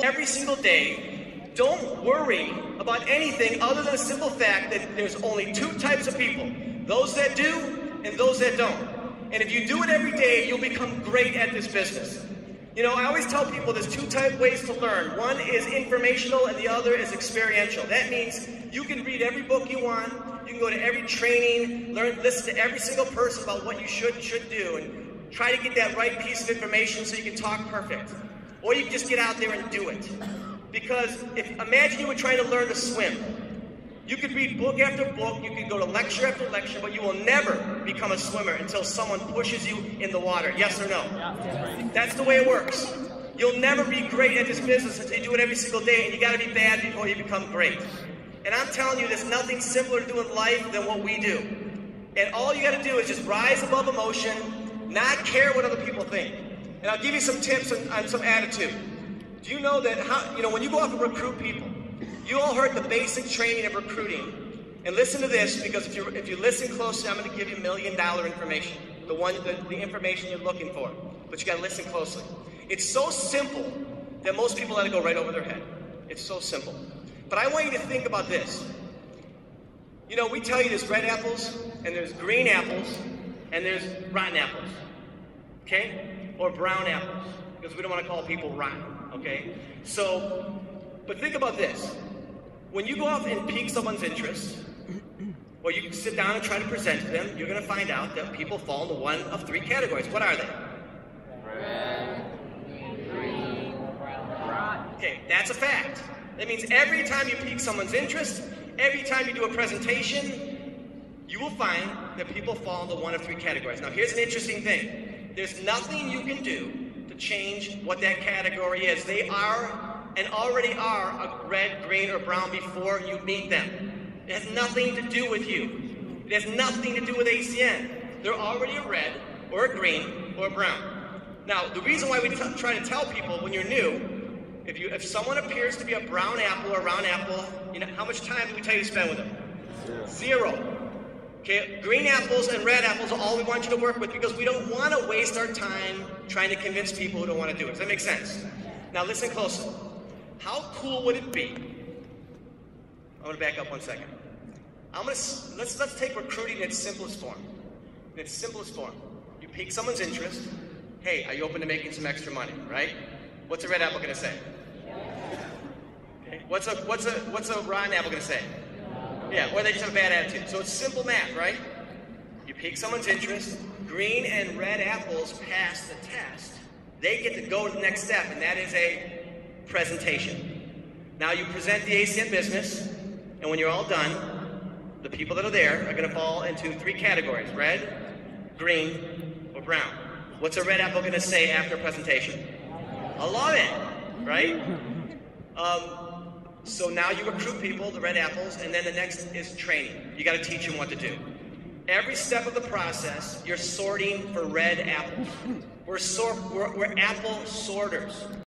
every single day, don't worry about anything other than a simple fact that there's only two types of people, those that do and those that don't. And if you do it every day, you'll become great at this business. You know, I always tell people there's two ways to learn. One is informational and the other is experiential. That means you can read every book you want, you can go to every training, listen to every single person about what you should do, and try to get that right piece of information so you can talk perfect. Or you can just get out there and do it. Because imagine you were trying to learn to swim. You could read book after book, you could go to lecture after lecture, but you will never become a swimmer until someone pushes you in the water. Yes or no? Yeah. That's the way it works. You'll never be great at this business until you do it every single day, and you got to be bad before you become great. And I'm telling you, there's nothing simpler to do in life than what we do. And all you got to do is just rise above emotion, not care what other people think. And I'll give you some tips on some attitude. Do you know that when you go out and recruit people, you all heard the basic training of recruiting. And listen to this, because if you listen closely, I'm going to give you $1 million information, the information you're looking for. But you got to listen closely. It's so simple that most people let it go right over their head. It's so simple. But I want you to think about this. You know, we tell you there's red apples, and there's green apples, and there's rotten apples. Okay? Or brown apples, because we don't want to call people rotten. Okay? So, but think about this. When you go off and pique someone's interest, or you can sit down and try to present to them, you're going to find out that people fall into one of three categories. What are they? Red, green, brown. Okay, that's a fact. That means every time you pique someone's interest, every time you do a presentation, you will find that people fall into one of three categories. Now, here's an interesting thing. There's nothing you can do to change what that category is. They are and already are a red, green, or brown before you meet them. It has nothing to do with you. It has nothing to do with ACN. They're already a red, or a green, or a brown. Now, the reason why we try to tell people when you're new, if someone appears to be a brown apple or a round apple, you know, how much time do we tell you to spend with them? Zero. Okay, green apples and red apples are all we want you to work with, because we don't want to waste our time trying to convince people who don't want to do it. Does that make sense? Now listen closely. How cool would it be? I'm going to back up 1 second. Let's take recruiting in its simplest form. In its simplest form. You pique someone's interest. Hey, are you open to making some extra money, right? What's a red apple going to say? Okay. What's a rotten apple going to say? Yeah, or they just have a bad attitude. So it's simple math, right? You pique someone's interest. Green and red apples pass the test. They get to go to the next step, and that is a presentation. Now you present the ACN business, and when you're all done, the people that are there are going to fall into three categories: red, green, or brown. What's a red apple going to say after presentation? I love it, right? So now you recruit people, the red apples, and then the next is training. You got to teach them what to do. Every step of the process, you're sorting for red apples. We're apple sorters.